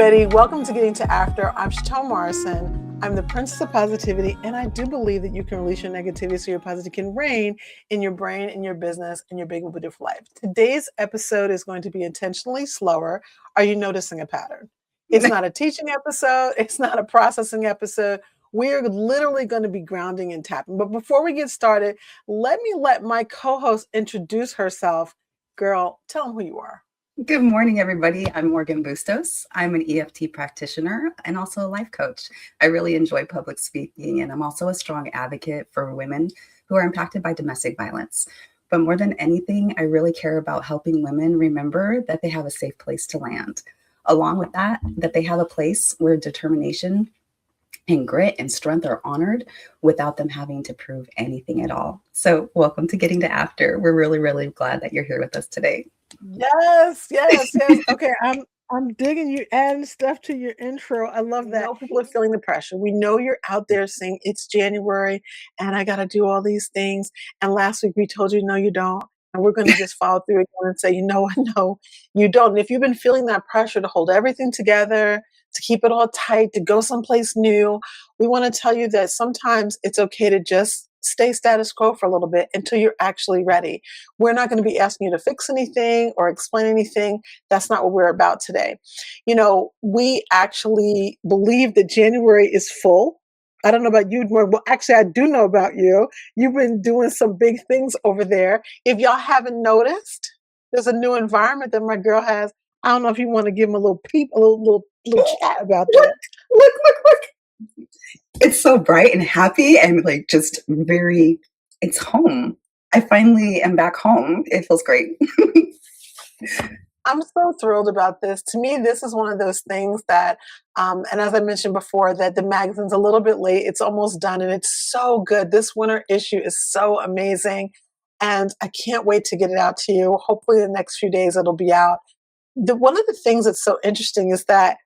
everybody. Welcome to Getting to After. I'm Chatone Morrison. I'm the Princess of Positivity, and I do believe that you can release your negativity so your positivity can reign in your brain, in your business, and your big, beautiful life. Today's episode is going to be intentionally slower. Are you noticing a pattern? It's not a teaching episode. It's not a processing episode. We're literally going to be grounding and tapping. But before we get started, let my co-host introduce herself. Girl, tell them who you are. Good morning, everybody. I'm Morganne Bustos. I'm an EFT practitioner and also a life coach. I really enjoy public speaking, and I'm also a strong advocate for women who are impacted by domestic violence. But more than anything, I really care about helping women remember that they have a safe place to land. Along with that they have a place where determination and grit and strength are honored without them having to prove anything at all. So welcome to Getting to After. We're really, really glad that you're here with us today. Yes. Okay, I'm digging you adding stuff to your intro. I love that. People are feeling the pressure. We know you're out there saying it's January and I got to do all these things. And last week we told you, no, you don't. And we're going to just follow through again and say, you know what? No, you don't. And if you've been feeling that pressure to hold everything together, to keep it all tight, to go someplace new, we want to tell you that sometimes it's okay to just stay status quo for a little bit until you're actually ready. We're not going to be asking you to fix anything or explain anything. That's not what we're about today. You know, we actually believe that January is full. I don't know about you, well, actually, I do know about you. You've been doing some big things over there. If y'all haven't noticed, there's a new environment that my girl has. I don't know if you want to give them a little peep, a little chat about that. Look. It's so bright and happy and like just very, it's home. I finally am back home. It feels great. I'm so thrilled about this. To me, this is one of those things that, and as I mentioned before, that the magazine's a little bit late. It's almost done and it's so good. This winter issue is so amazing. And I can't wait to get it out to you. Hopefully the next few days it'll be out. One of the things that's so interesting is that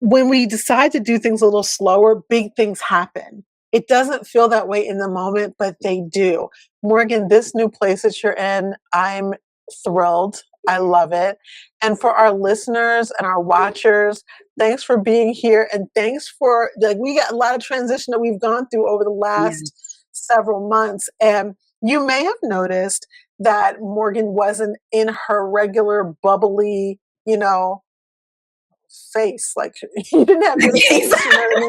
when we decide to do things a little slower, big things happen. It doesn't feel that way in the moment, but they do. Morgan, this new place that you're in, I'm thrilled. I love it. And for our listeners and our watchers, thanks for being here. And thanks for, we got a lot of transition that we've gone through over the last several months. And you may have noticed that Morgan wasn't in her regular bubbly, face. Like you didn't have your face. You know what I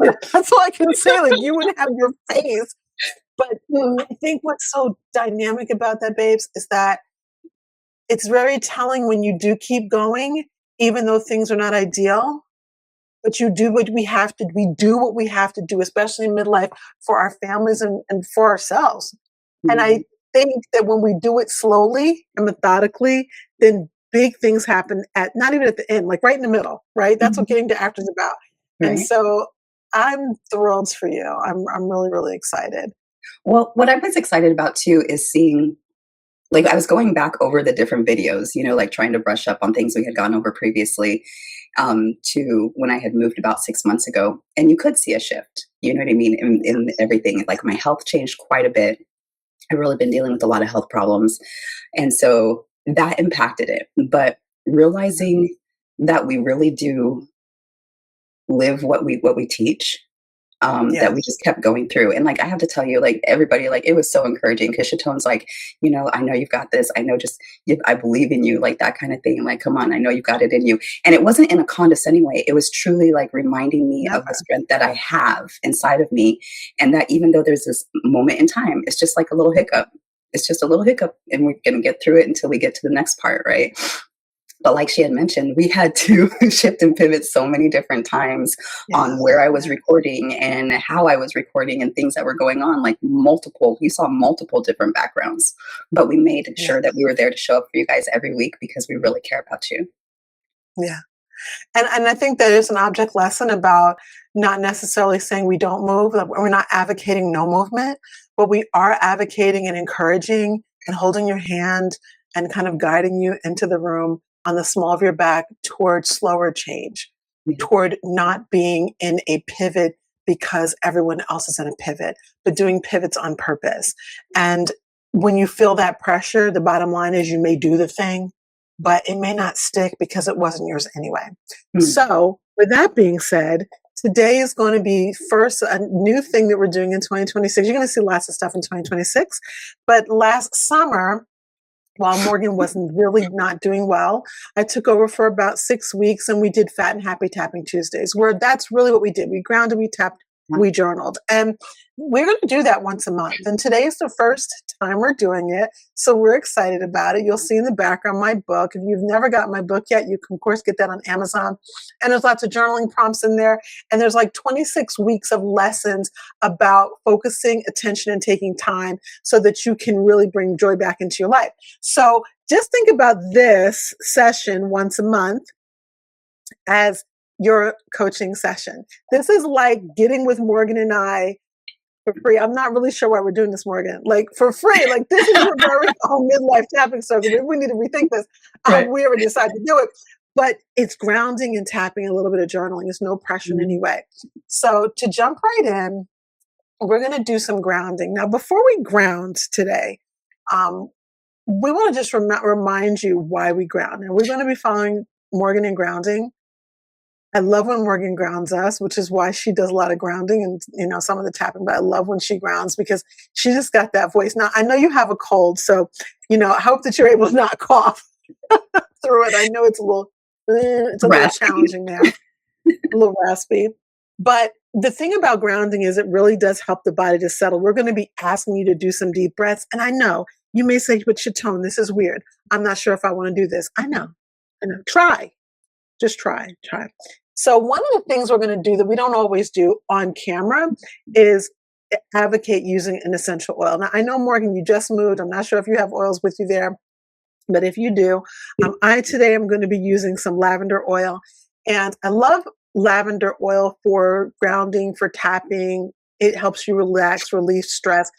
mean? That's all I can say. Like you wouldn't have your face. But I think what's so dynamic about that, babes, is that it's very telling when you do keep going, even though things are not ideal. But you do what we have to. We do what we have to do, especially in midlife, for our families and for ourselves. Mm-hmm. And I think that when we do it slowly and methodically, then big things happen not even at the end, like right in the middle, right? That's what Getting to After is about. Right. And so I'm thrilled for you. I'm really, really excited. Well, what I was excited about too is seeing, like I was going back over the different videos, like trying to brush up on things we had gone over previously to when I had moved about 6 months ago. And you could see a shift, you know what I mean, in everything. Like my health changed quite a bit. I've really been dealing with a lot of health problems. And so that impacted it. But realizing that we really do live what we teach, that we just kept going through. And like, I have to tell you, like everybody, like it was so encouraging because Chatone's like, I know you've got this. I know I believe in you, like that kind of thing. Like, come on, I know you've got it in you. And it wasn't in a condescending way. It was truly like reminding me of the strength that I have inside of me. And that even though there's this moment in time, it's just like a little hiccup. It's just a little hiccup and we're going to get through it until we get to the next part, right? But like she had mentioned, we had to shift and pivot so many different times on where I was recording and how I was recording and things that were going on, like you saw multiple different backgrounds. But we made sure that we were there to show up for you guys every week because we really care about you. Yeah. And I think there is an object lesson about not necessarily saying we don't move. We're not advocating no movement, but we are advocating and encouraging and holding your hand and kind of guiding you into the room on the small of your back toward slower change, toward not being in a pivot because everyone else is in a pivot, but doing pivots on purpose. And when you feel that pressure, the bottom line is you may do the thing, but it may not stick because it wasn't yours anyway. Hmm. So with that being said, today is going to be first a new thing that we're doing in 2026. You're going to see lots of stuff in 2026, but last summer, while Morgan wasn't really not doing well, I took over for about 6 weeks and we did Fat and Happy Tapping Tuesdays, where that's really what we did. We grounded, we tapped, we journaled. And we're going to do that once a month. And today is the first time we're doing it. So we're excited about it. You'll see in the background my book. If you've never got my book yet, you can, of course, get that on Amazon. And there's lots of journaling prompts in there. And there's like 26 weeks of lessons about focusing attention and taking time so that you can really bring joy back into your life. So just think about this session once a month as your coaching session. This is like getting with Morgan and I for free. I'm not really sure why we're doing this, Morgan. Like for free. Like this is your very own midlife tapping circle. Maybe we need to rethink this. Right. We already decided to do it. But it's grounding and tapping, a little bit of journaling. There's no pressure in any way. So to jump right in, we're going to do some grounding. Now, before we ground today, we want to just remind you why we ground. Now, we're going to be following Morgan in grounding. I love when Morgan grounds us, which is why she does a lot of grounding and, you know, some of the tapping, but I love when she grounds because she just got that voice. Now, I know you have a cold, so, you know, I hope that you're able to not cough through it. I know it's a little challenging now, a little raspy. But the thing about grounding is it really does help the body to settle. We're going to be asking you to do some deep breaths. And I know you may say, but Chatone, this is weird. I'm not sure if I want to do this. I know. Try. Just try. So one of the things we're going to do that we don't always do on camera is advocate using an essential oil. Now, I know, Morgan, you just moved. I'm not sure if you have oils with you there, but if you do, today I'm going to be using some lavender oil. And I love lavender oil for grounding, for tapping. It helps you relax, relieve stress.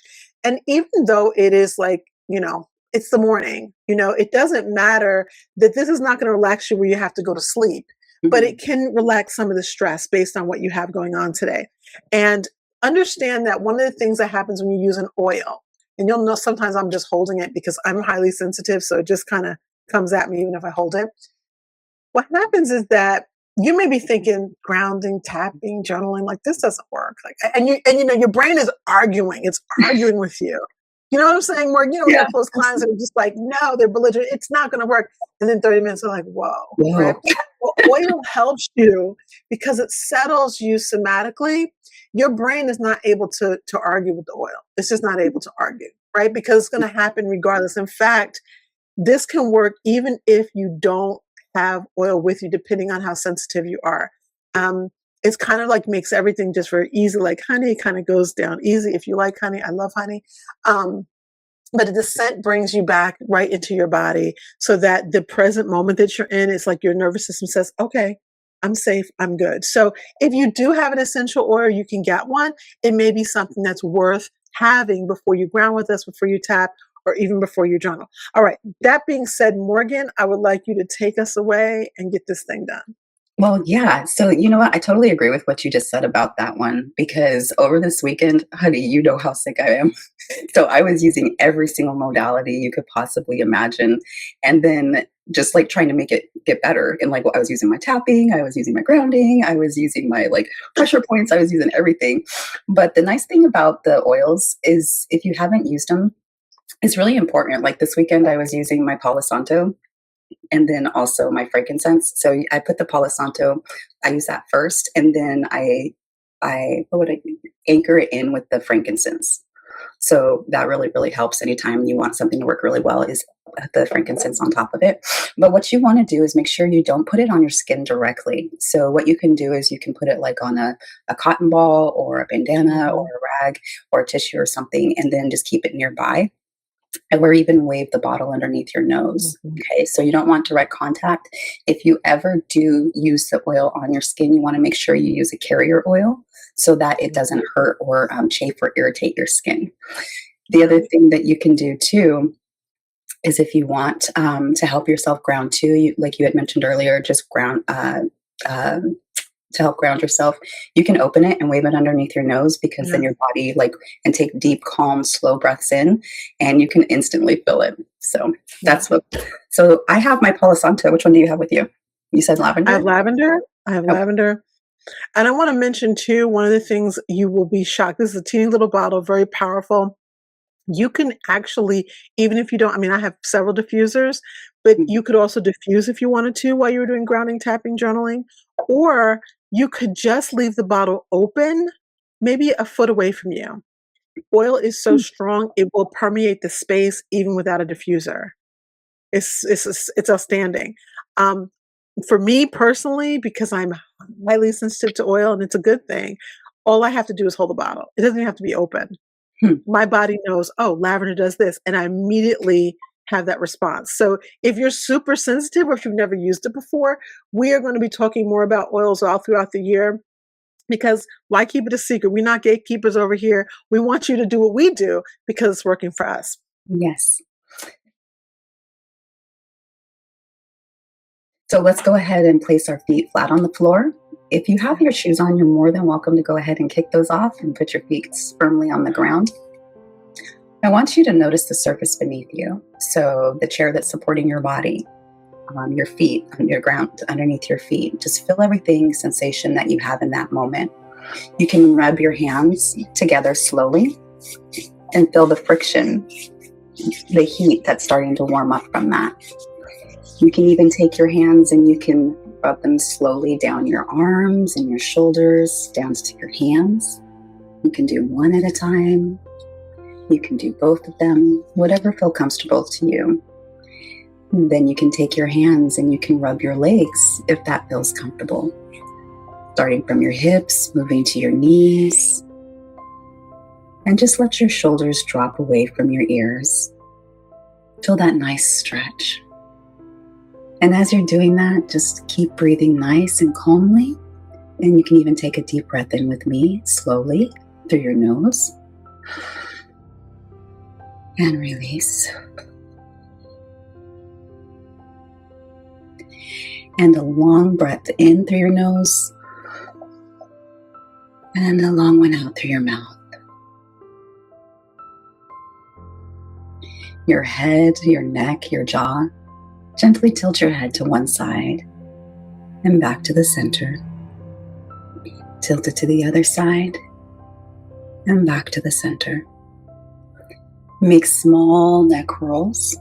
And even though it is like, you know, it's the morning, you know, it doesn't matter that this is not going to relax you where you have to go to sleep. But it can relax some of the stress based on what you have going on today. And understand that one of the things that happens when you use an oil, and you'll know sometimes I'm just holding it because I'm highly sensitive, so it just kind of comes at me even if I hold it. What happens is that you may be thinking grounding, tapping, journaling, like this doesn't work. Like, and you know, your brain is arguing. It's arguing with you. You know what I'm saying? Where, you know, we have close clients that are just like, no, they're belligerent. It's not going to work. And then 30 minutes are like, whoa. Right? Well, oil helps you because it settles you somatically. Your brain is not able to argue with the oil. It's just not able to argue, right? Because it's going to happen regardless. In fact, this can work even if you don't have oil with you, depending on how sensitive you are. It's kind of like makes everything just very easy. Like honey kind of goes down easy. If you like honey, I love honey. But the scent brings you back right into your body so that the present moment that you're in, it's like your nervous system says, okay, I'm safe, I'm good. So if you do have an essential oil, you can get one. It may be something that's worth having before you ground with us, before you tap, or even before you journal. All right. That being said, Morgan, I would like you to take us away and get this thing done. Well, yeah. So, you know what? I totally agree with what you just said about that one because over this weekend, honey, you know how sick I am. So I was using every single modality you could possibly imagine. And then just like trying to make it get better. And like, I was using my tapping, I was using my grounding, I was using my like pressure points, I was using everything. But the nice thing about the oils is if you haven't used them, it's really important. Like this weekend, I was using my Palo Santo and then also my frankincense. So I put the Palo Santo, I use that first, and then I anchor it in with the frankincense. So that really, really helps anytime you want something to work really well is the frankincense on top of it. But what you want to do is make sure you don't put it on your skin directly. So what you can do is you can put it like on a cotton ball or a bandana or a rag or a tissue or something, and then just keep it nearby. Or even wave the bottle underneath your nose. Okay, so you don't want direct contact. If you ever do use the oil on your skin, you want to make sure you use a carrier oil so that it doesn't hurt or chafe or irritate your skin. The other thing that you can do too is if you want to help yourself ground too, like you had mentioned earlier, just ground to help ground yourself, you can open it and wave it underneath your nose because then your body and take deep, calm, slow breaths in and you can instantly feel it. So Yeah. that's what. So I have my Palo Santo. Which one do you have with you? You said I lavender. have lavender. I have Oh, lavender. And I want to mention too, one of the things you will be shocked. This is a teeny little bottle, very powerful. You can actually, even if you don't, I mean, I have several diffusers, but mhm. you could also diffuse if you wanted to while you were doing grounding, tapping, journaling, or you could just leave the bottle open, maybe a foot away from you. Oil is so strong, it will permeate the space even without a diffuser. It's outstanding. Um, for me personally, because I'm highly sensitive to oil and it's a good thing, all I have to do is hold the bottle. It doesn't even have to be open. Hmm. My body knows, oh, lavender does this, and I immediately have that response. So if you're super sensitive or if you've never used it before, we are going to be talking more about oils all throughout the year because why keep it a secret? We're not gatekeepers over here. We want you to do what we do because it's working for us. Yes. So let's go ahead and place our feet flat on the floor. If you have your shoes on, you're more than welcome to go ahead and kick those off and put your feet firmly on the ground. I want you to notice the surface beneath you. So the chair that's supporting your body, your feet, on your ground underneath your feet. Just feel everything sensation that you have in that moment. You can rub your hands together slowly and feel the friction, the heat that's starting to warm up from that. You can even take your hands and you can rub them slowly down your arms and your shoulders, down to your hands. You can do one at a time. You can do both of them, whatever feels comfortable to you. And then you can take your hands and you can rub your legs if that feels comfortable. Starting from your hips, moving to your knees. And just let your shoulders drop away from your ears. Feel that nice stretch. And as you're doing that, just keep breathing nice and calmly. And you can even take a deep breath in with me, slowly, through your nose. And release. And a long breath in through your nose. And a long one out through your mouth. Your head, your neck, your jaw. Gently tilt your head to one side and back to the center. Tilt it to the other side and back to the center. Make small neck rolls,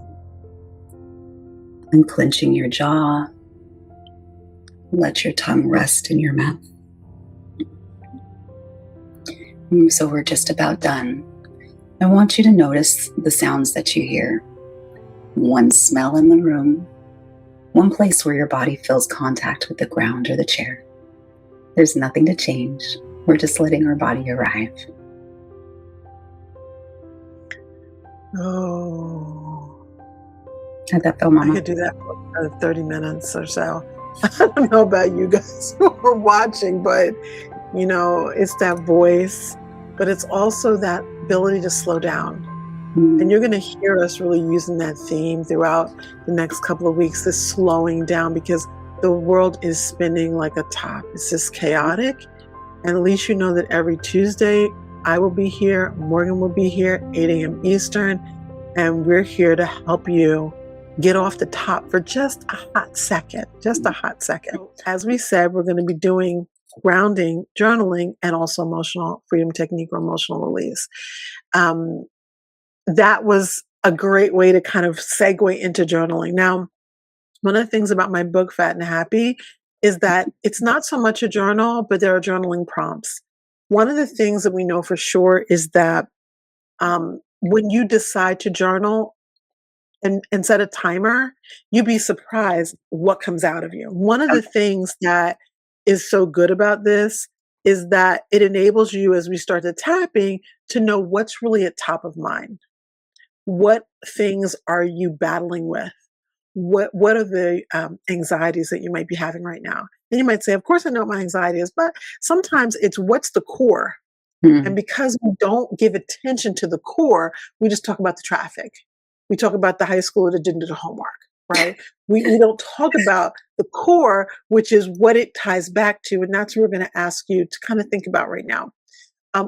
unclenching your jaw. Let your tongue rest in your mouth. So we're just about done. I want you to notice the sounds that you hear. One smell in the room, one place where your body feels contact with the ground or the chair. There's nothing to change. We're just letting our body arrive. Oh, How'd that feel, I Mama? could do that for 30 minutes or so. I don't know about you guys who are watching, but it's that voice, but it's also that ability to slow down. And you're going to hear us really using that theme throughout the next couple of weeks, this slowing down, because the world is spinning like a top. It's just chaotic. And at least you know that every Tuesday, I will be here, Morgan will be here, 8 a.m. Eastern, and we're here to help you get off the top for just a hot second, just a hot second. As we said, we're going to be doing grounding, journaling, and also emotional freedom technique or emotional release. That was a great way to kind of segue into journaling. Now, one of the things about my book, Fat and Happy, is that it's not so much a journal, but there are journaling prompts. One of the things that we know for sure is that when you decide to journal and set a timer, you'd be surprised what comes out of you. One of the things that is so good about this is that it enables you, as we start the tapping, to know what's really at top of mind. What things are you battling with? What are the anxieties that you might be having right now? And you might say, of course I know what my anxiety is, but sometimes it's what's the core. And because we don't give attention to the core, we just talk about the traffic. We talk about the high schooler that didn't do the homework, right? We don't talk about the core, which is what it ties back to. And that's what we're going to ask you to kind of think about right now.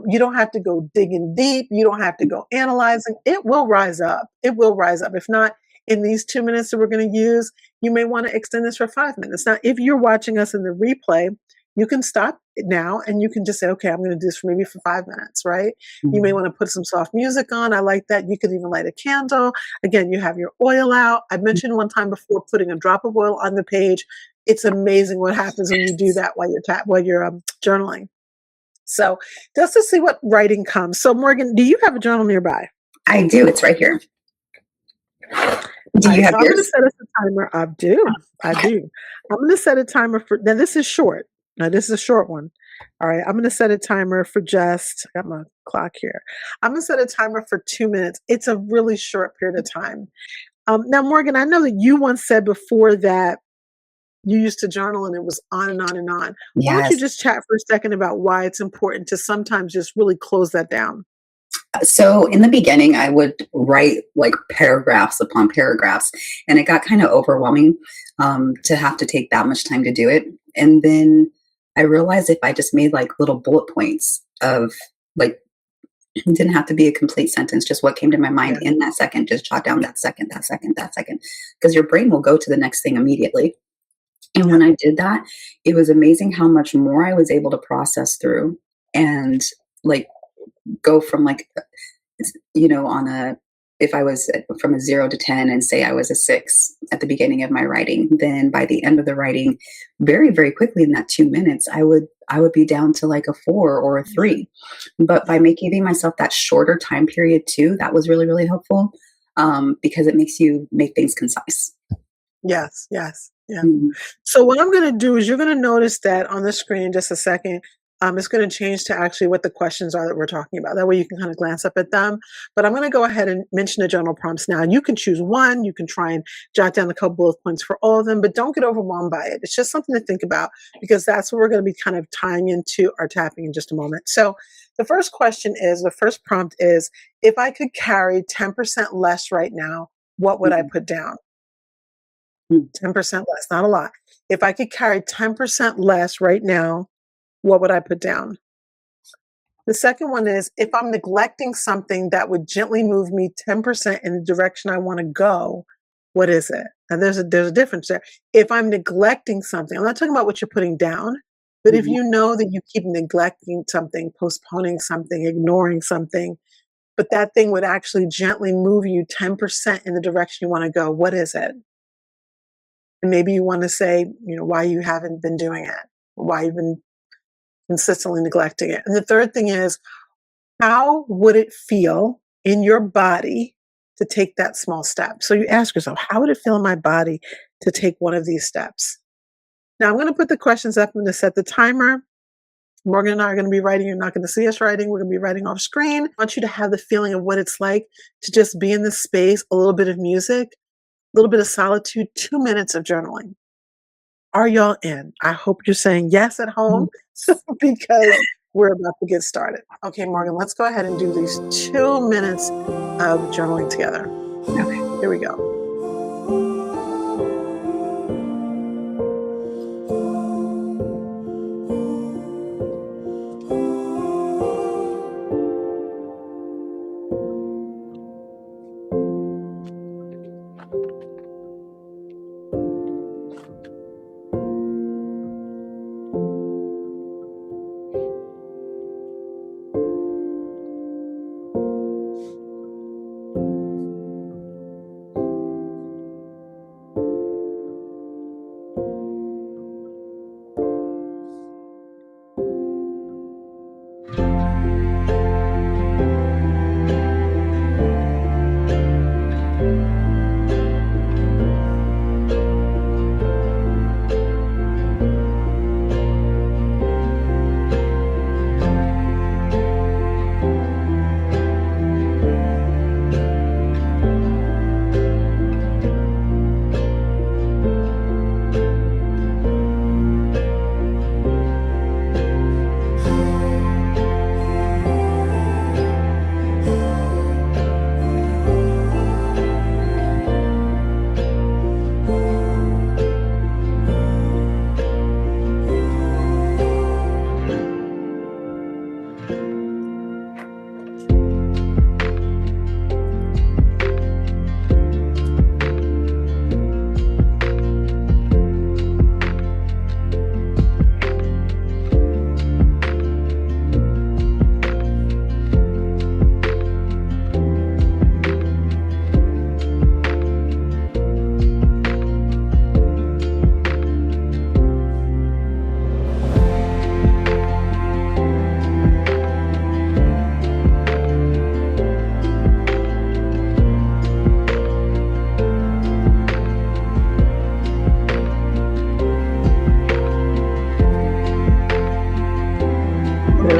You don't have to go digging deep. You don't have to go analyzing. It will rise up. It will rise up. If not, in these 2 minutes that we're going to use, you may want to extend this for 5 minutes. Now, if you're watching us in the replay, you can stop it now and you can just say, okay, I'm going to do this for maybe for 5 minutes, right? You may want to put some soft music on. I like that. You could even light a candle. Again, you have your oil out. I mentioned one time before putting a drop of oil on the page. It's amazing what happens when you do that while you're journaling. So just to see what writing comes. So Morgan, do you have a journal nearby? I do. It's right here. Do you have so yours? I'm going to set us a timer. I do. I'm going to set a timer for, now this is short. Now this is a short one. All right. I'm going to set a timer for just, I got my clock here. I'm going to set a timer for 2 minutes. It's a really short period of time. Now, Morgan, I know that you once said before that you used to journal and it was on and on and on. Why don't you just chat for a second about why it's important to sometimes just really close that down? So in the beginning, I would write like paragraphs upon paragraphs, and it got kind of overwhelming to have to take that much time to do it. And then I realized if I just made like little bullet points of like, it didn't have to be a complete sentence, just what came to my mind in that second, just jot down that second, because your brain will go to the next thing immediately. And when I did that, it was amazing how much more I was able to process through and like go from like, on a, if I was from a 0 to 10 and say I was a 6 at the beginning of my writing, then by the end of the writing, very, very quickly in that 2 minutes, I would be down to like a 4 or a 3. But by giving myself that shorter time period too, that was really, really helpful because it makes you make things concise. Yes. Yeah. So what I'm going to do is you're going to notice that on the screen in just a second, it's going to change to actually what the questions are that we're talking about. That way you can kind of glance up at them. But I'm going to go ahead and mention the journal prompts now. You can choose one. You can try and jot down a couple bullet points for all of them, but don't get overwhelmed by it. It's just something to think about because that's what we're going to be kind of tying into our tapping in just a moment. So the first prompt is, if I could carry 10% less right now, what would I put down? 10% less, not a lot. If I could carry 10% less right now, what would I put down? The second one is, if I'm neglecting something that would gently move me 10% in the direction I want to go, what is it? And there's a difference there. If I'm neglecting something, I'm not talking about what you're putting down, but if you know that you keep neglecting something, postponing something, ignoring something, but that thing would actually gently move you 10% in the direction you want to go, what is it? And maybe you want to say, why you haven't been doing it, why you've been consistently neglecting it. And the third thing is, how would it feel in your body to take that small step? So you ask yourself, how would it feel in my body to take one of these steps? Now I'm going to put the questions up. I'm going to set the timer. Morgan and I are going to be writing. You're not going to see us writing. We're going to be writing off screen. I want you to have the feeling of what it's like to just be in this space, a little bit of music, a little bit of solitude, 2 minutes of journaling. Are y'all in? I hope you're saying yes at home because we're about to get started. Okay, Morgan, let's go ahead and do these 2 minutes of journaling together. Okay, here we go.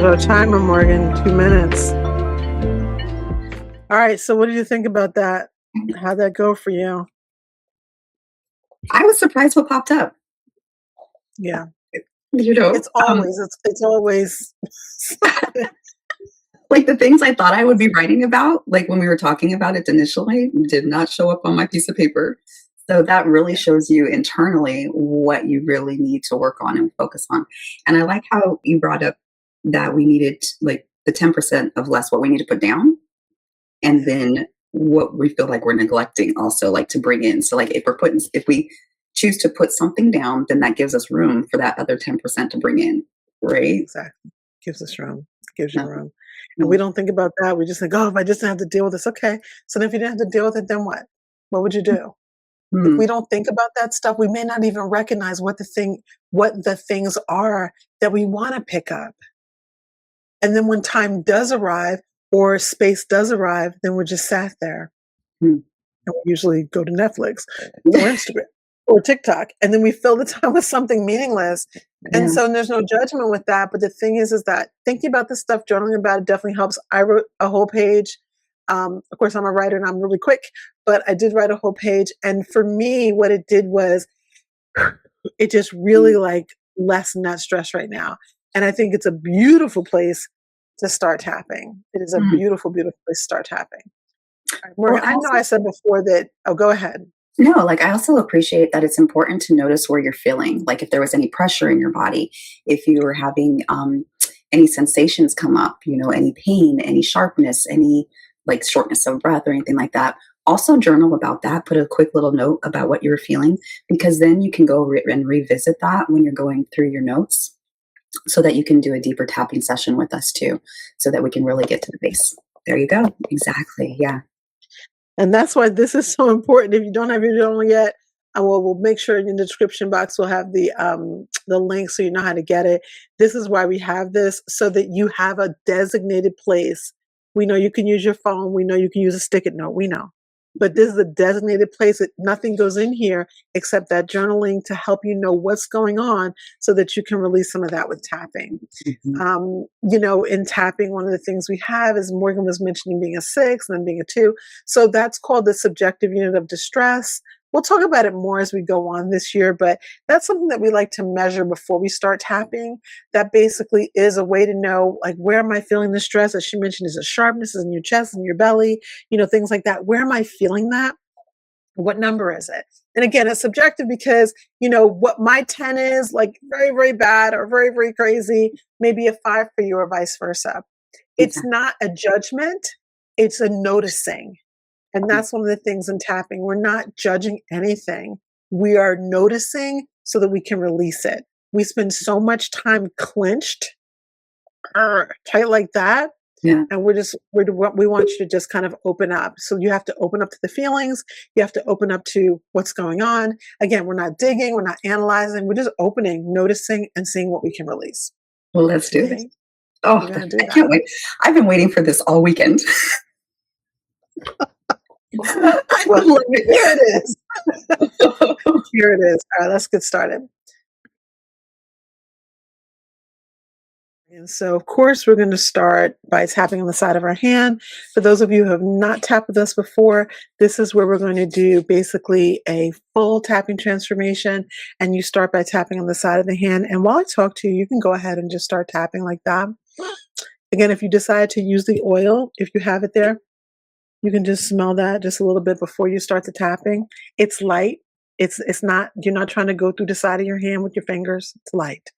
our timer, Morgan. 2 minutes. All right. So what did you think about that? How'd that go for you? I was surprised what popped up. Yeah. You know, It's always, it's always like the things I thought I would be writing about, like when we were talking about it initially, did not show up on my piece of paper. So that really shows you internally what you really need to work on and focus on. And I like how you brought up that we needed like the 10% of less what we need to put down, and then what we feel like we're neglecting also like to bring in. So like if we choose to put something down, then that gives us room for that other 10% to bring in, right? exactly. Gives us room. Gives you No, room. And we no. don't think about that. We just think, oh, if I just didn't have to deal with this, okay. So then if you didn't have to deal with it, then what? What would you do? If Hmm. we don't think about that stuff, we may not even recognize what the things are that we want to pick up. And then when time does arrive or space does arrive, then we're just sat there. Hmm. And we usually go to Netflix or Instagram or TikTok, and then we fill the time with something meaningless. And Yeah. so there's no judgment with that. But the thing is that thinking about this stuff, journaling about it definitely helps. I wrote a whole page. Of course, I'm a writer and I'm really quick, but I did write a whole page. And for me, what it did was it just really like lessened that stress right now. And I think it's a beautiful place to start tapping. It is a Hmm. beautiful, beautiful place to start tapping. All right, Well, Morgan, I I know also I said before that, oh, go ahead. no, like I also appreciate that it's important to notice where you're feeling. Like if there was any pressure in your body, if you were having any sensations come up, you know, any pain, any sharpness, any like shortness of breath or anything like that. Also journal about that. Put a quick little note about what you were feeling, because then you can go and revisit that when you're going through your notes, so that you can do a deeper tapping session with us too, so that we can really get to the base. There you go. Exactly. Yeah. And that's why this is so important. If you don't have your journal yet, we'll make sure in the description box we'll have the link so you know how to get it. This is why we have this, so that you have a designated place. We know you can use your phone. We know you can use a stick-it note. We know. But this is a designated place that nothing goes in here except that journaling to help you know what's going on so that you can release some of that with tapping. Mhm. In tapping, one of the things we have is Morgan was mentioning being a 6 and then being a 2. So that's called the subjective unit of distress. We'll talk about it more as we go on this year, but that's something that we like to measure before we start tapping. That basically is a way to know, like, where am I feeling the stress? As she mentioned, is it sharpness in your chest and your belly, things like that. Where am I feeling that? What number is it? And again, it's subjective because, what my 10 is, like very, very bad or very, very crazy, maybe a 5 for you or vice versa. It's Exactly. not a judgment, it's a noticing. And that's one of the things in tapping. We're not judging anything. We are noticing so that we can release it. We spend so much time clenched, tight like that, Yeah. and we want you to just kind of open up. So you have to open up to the feelings. You have to open up to what's going on. Again, we're not digging, we're not analyzing, we're just opening, noticing, and seeing what we can release. Well, let's do this. Okay, Oh, we're gonna do I that. can't wait. I've been waiting for this all weekend. I Well, love here it is. it. Here it is. All right, let's get started. And so, of course, we're going to start by tapping on the side of our hand. For those of you who have not tapped with us before, this is where we're going to do basically a full tapping transformation. And you start by tapping on the side of the hand. And while I talk to you, you can go ahead and just start tapping like that. Again, if you decide to use the oil, if you have it there, you can just smell that just a little bit before you start the tapping. It's light. It's not, you're not trying to go through the side of your hand with your fingers. It's light.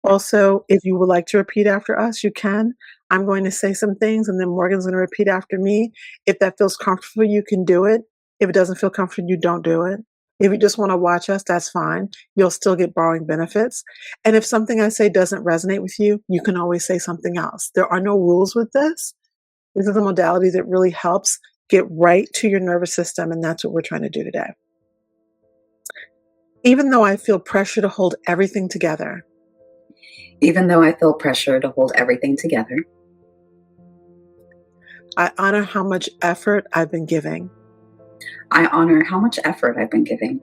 Also, if you would like to repeat after us, you can. I'm going to say some things and then Morgan's going to repeat after me. If that feels comfortable, you can do it. If it doesn't feel comfortable, you don't do it. If you just want to watch us, that's fine. You'll still get borrowing benefits. And if something I say doesn't resonate with you, you can always say something else. There are no rules with this. This is a modality that really helps get right to your nervous system, and that's what we're trying to do today. Even though I feel pressure to hold everything together, Even though I feel pressure to hold everything together, I honor how much effort I've been giving. I honor how much effort I've been giving.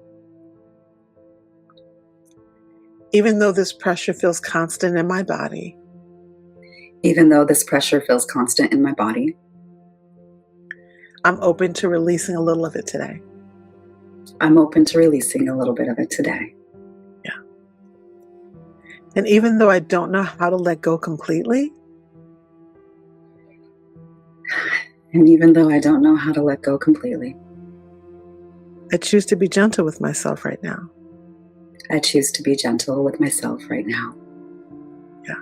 Even though this pressure feels constant in my body, Even though this pressure feels constant in my body, I'm open to releasing a little of it today. I'm open to releasing a little bit of it today. Yeah. And even though I don't know how to let go completely, and even though I don't know how to let go completely, I choose to be gentle with myself right now. I choose to be gentle with myself right now. Yeah.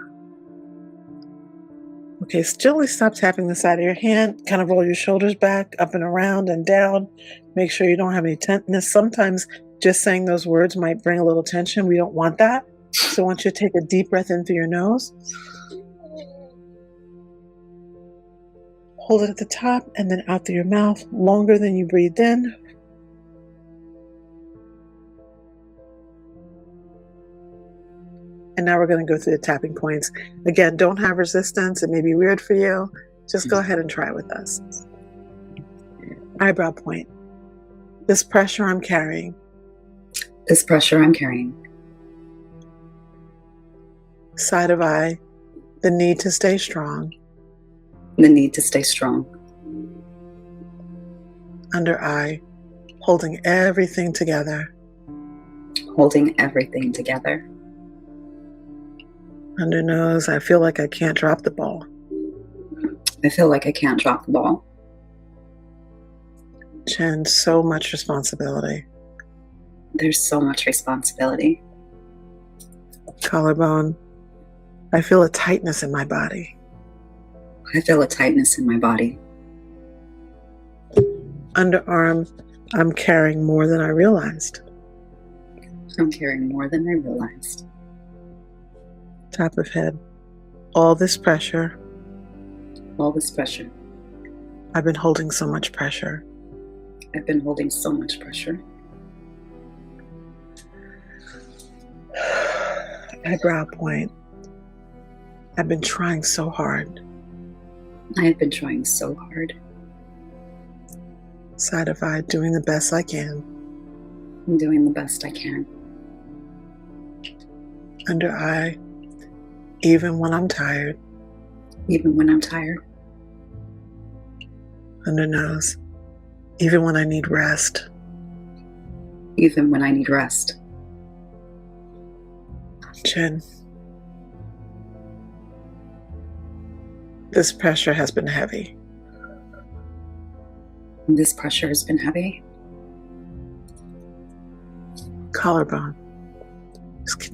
Okay, gently stop tapping the side of your hand. Kind of roll your shoulders back, up and around and down. Make sure you don't have any tenseness. Sometimes just saying those words might bring a little tension. We don't want that. So I want you to take a deep breath in through your nose. Hold it at the top and then out through your mouth, longer than you breathed in. And now we're going to go through the tapping points. Again, don't have resistance. It may be weird for you. Just go ahead and try it with us. Eyebrow point. This pressure I'm carrying. This pressure I'm carrying. Side of eye. The need to stay strong. The need to stay strong. Under eye. Holding everything together. Holding everything together. Under nose. I feel like I can't drop the ball. I feel like I can't drop the ball. Chin. So much responsibility. There's so much responsibility. Collarbone. I feel a tightness in my body. I feel a tightness in my body. Underarm. I'm carrying more than I realized. I'm carrying more than I realized. Top of head. All this pressure. All this pressure. I've been holding so much pressure. I've been holding so much pressure. Eyebrow point. I've been trying so hard. I have been trying so hard. Side of eye, doing the best I can. I'm doing the best I can. Under eye, even when I'm tired. Even when I'm tired. Under nose, even when I need rest. Even when I need rest. Chin. This pressure has been heavy. This pressure has been heavy. Collarbone.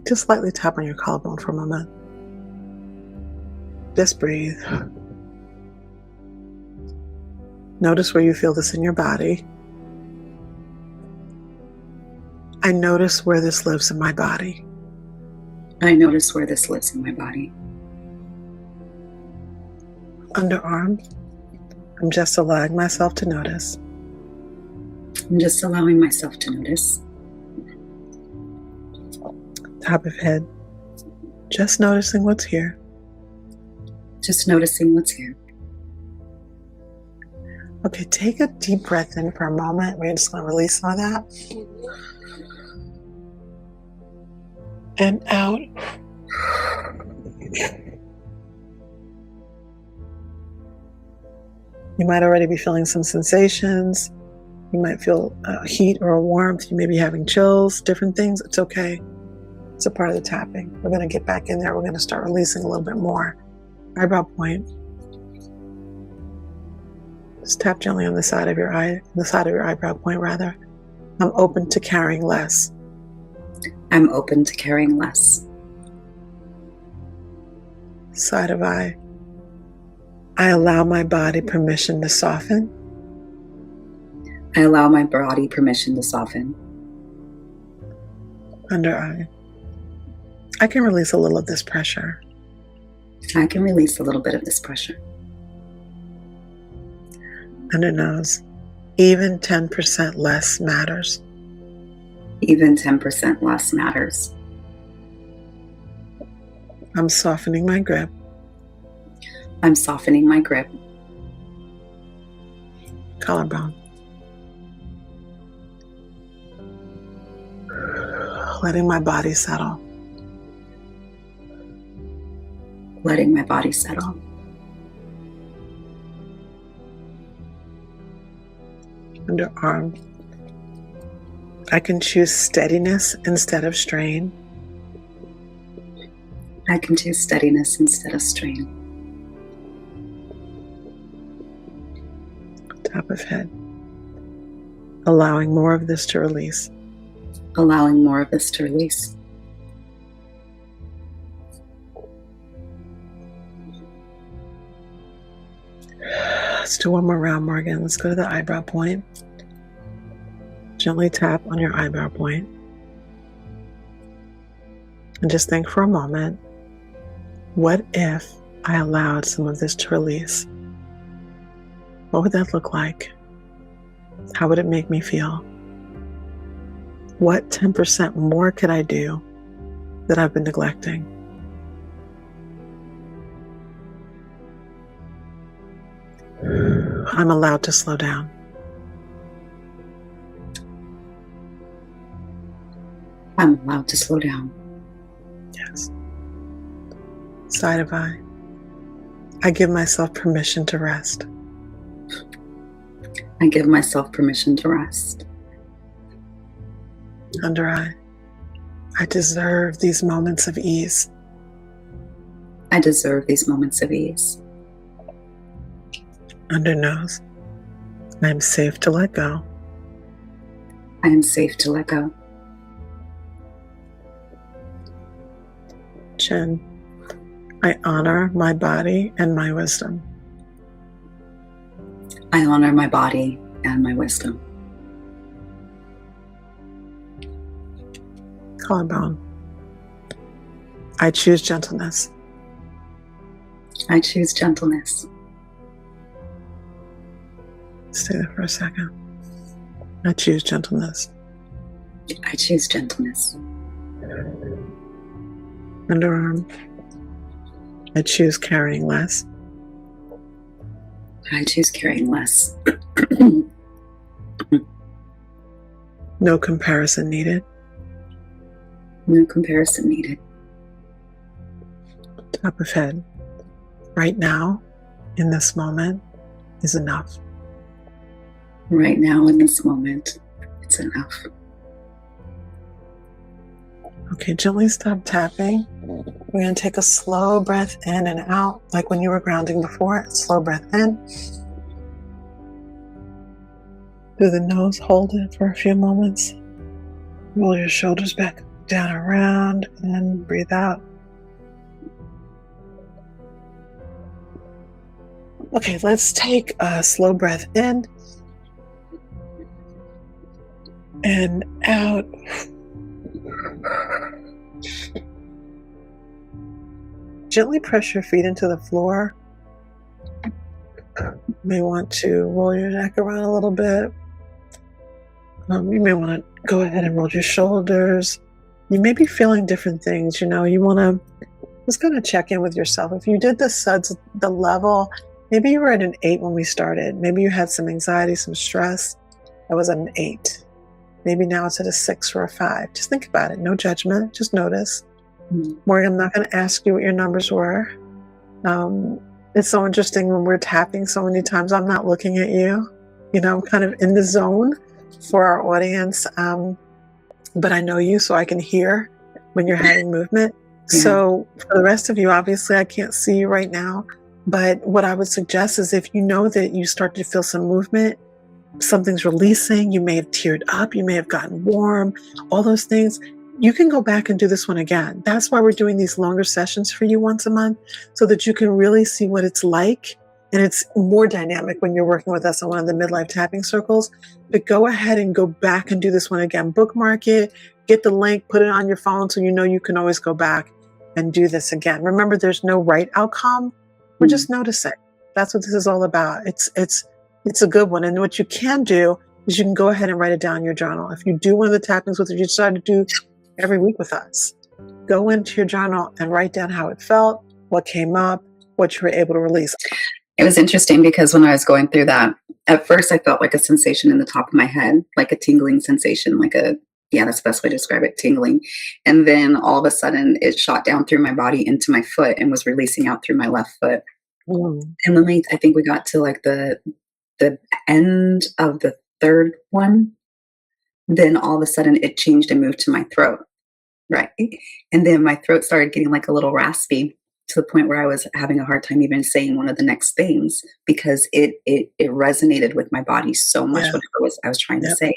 Just lightly tap on your collarbone for a moment. Just breathe. Notice where you feel this in your body. I notice where this lives in my body. I notice where this lives in my body. Underarm. I'm just allowing myself to notice. I'm just allowing myself to notice. Top of head. Just noticing what's here. Just noticing what's here. Okay, take a deep breath in for a moment. We're just going to release some of that. And out. You might already be feeling some sensations. You might feel heat or a warmth. You may be having chills, different things. It's okay. It's a part of the tapping. We're going to get back in there. We're going to start releasing a little bit more. Eyebrow point. Just tap gently on the side of your eye, the side of your eyebrow point rather. I'm open to carrying less. I'm open to carrying less. Side of eye. I allow my body permission to soften. I allow my body permission to soften. Under eye. I can release a little of this pressure. I can release a little bit of this pressure. Under nose. Even 10% less matters. Even 10% less matters. I'm softening my grip. I'm softening my grip. Collarbone. Letting my body settle. letting my body settle. Underarm. I can choose steadiness instead of strain. I can choose steadiness instead of strain. Top of head. Allowing more of this to release. Allowing more of this to release. Let's do one more round, Morgan. Let's go to the eyebrow point. Gently tap on your eyebrow point. And just think for a moment, what if I allowed some of this to release? What would that look like? How would it make me feel? What 10% more could I do that I've been neglecting? I'm allowed to slow down. I'm allowed to slow down. Yes. Side of eye. I give myself permission to rest. I give myself permission to rest. Under eye. I deserve these moments of ease. I deserve these moments of ease. Under nose. I am safe to let go. I am safe to let go. Chin. I honor my body and my wisdom. I honor my body and my wisdom. Collarbone. I choose gentleness. I choose gentleness. Stay there for a second. I choose gentleness. I choose gentleness. Underarm. I choose carrying less. I choose carrying less. No comparison needed. No comparison needed. Top of head. Right now, in this moment, is enough. Right now, in this moment, it's enough. Okay, gently stop tapping. We're going to take a slow breath in and out, like when you were grounding before. Slow breath in. Through the nose, hold it for a few moments. Roll your shoulders back, down, around, and breathe out. Okay, let's take a slow breath in and out. Gently press your feet into the floor. You may want to roll your neck around a little bit. You may want to go ahead and roll your shoulders. You may be feeling different things. You want to just kind of check in with yourself. If you did the SUDS, the level, maybe you were at an 8 when we started. Maybe you had some anxiety, some stress. That was an 8. Maybe now it's at a 6 or a 5. Just think about it. No judgment. Just notice. Morgan, I'm not going to ask you what your numbers were. It's so interesting when we're tapping so many times, I'm not looking at you. I'm kind of in the zone for our audience. But I know you, so I can hear when you're having movement. Yeah. So for the rest of you, obviously I can't see you right now. But what I would suggest is if you know that you start to feel some movement, something's releasing, you may have teared up, you may have gotten warm, all those things, you can go back and do this one again. That's why we're doing these longer sessions for you once a month, so that you can really see what it's like. And it's more dynamic when you're working with us on one of the midlife tapping circles. But go ahead and go back and do this one again. Bookmark it, get the link, put it on your phone so you can always go back and do this again. Remember, there's no right outcome. We're just noticing. That's what this is all about. It's a good one. And what you can do is you can go ahead and write it down in your journal. If you do one of the tappings with us, you decide to do every week with us, go into your journal and write down how it felt, what came up, what you were able to release. It was interesting because when I was going through that, at first I felt like a sensation in the top of my head, like a tingling sensation, like a Yeah, that's the best way to describe it, tingling. And then all of a sudden it shot down through my body into my foot and was releasing out through my left foot. Mm. And when I think we got to like the end of the third one, then all of a sudden it changed and moved to my throat. Right. And then my throat started getting like a little raspy to the point where I was having a hard time even saying one of the next things because it resonated with my body so much, Yeah. whatever I was trying to Yep. say.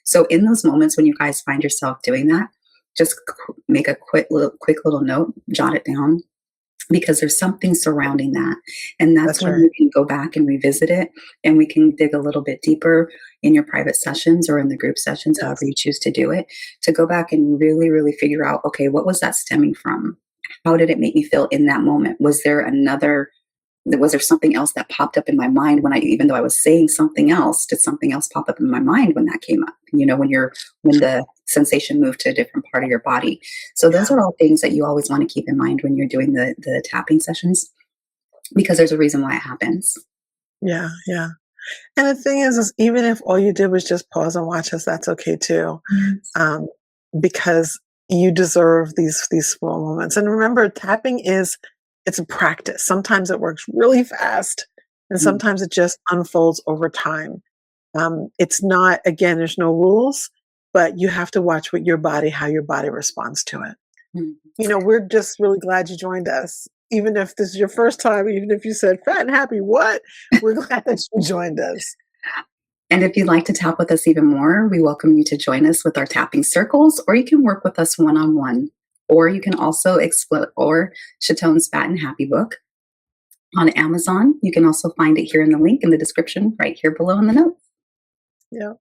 So in those moments when you guys find yourself doing that, just make a quick little note, jot it down, because there's something surrounding that. And that's That's when right. you can go back and revisit it, and we can dig a little bit deeper in your private sessions or in the group sessions, however Yes. you choose to do it, to go back and really, really figure out, okay, what was that stemming from? How did it make me feel in that moment? Was there something else that popped up in my mind even though I was saying something else, did something else pop up in my mind when that came up? When the sensation moved to a different part of your body. So those Yeah. are all things that you always want to keep in mind when you're doing the tapping sessions, because there's a reason why it happens. Yeah. Yeah. And the thing is even if all you did was just pause and watch us, that's okay too. Yes. Um, because you deserve these small moments. And remember, tapping it's a practice. Sometimes it works really fast, and Mm, sometimes it just unfolds over time. It's not, again, there's no rules, but you have to watch how your body responds to it. mm. We're just really glad you joined us. Even if this is your first time, even if you said fat and happy, what? We're glad that you joined us. And if you'd like to tap with us even more, we welcome you to join us with our tapping circles, or you can work with us one on one. Or you can also explore Chatone's Fat and Happy book on Amazon. You can also find it here in the link in the description right here below in the notes. Yeah.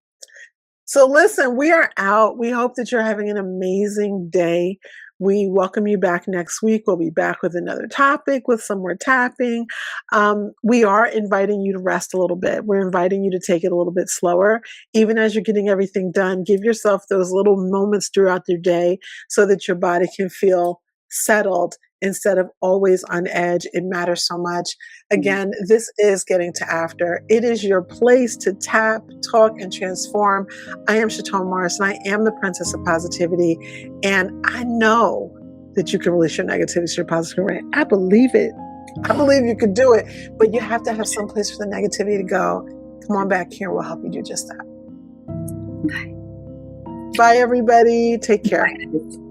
So listen, we are out. We hope that you're having an amazing day. We welcome you back next week. We'll be back with another topic, with some more tapping. We are inviting you to rest a little bit. We're inviting you to take it a little bit slower. Even as you're getting everything done, give yourself those little moments throughout your day so that your body can feel settled instead of always on edge. It matters so much. Again, this is Getting to After. It is your place to tap, talk, and transform. I am Chatone Morrison. I am the Princess of Positivity. And I know that you can release your negativity to your positive way. I believe it. I believe you can do it. But you have to have some place for the negativity to go. Come on back here. We'll help you do just that. Bye. Bye, everybody. Take care. Bye.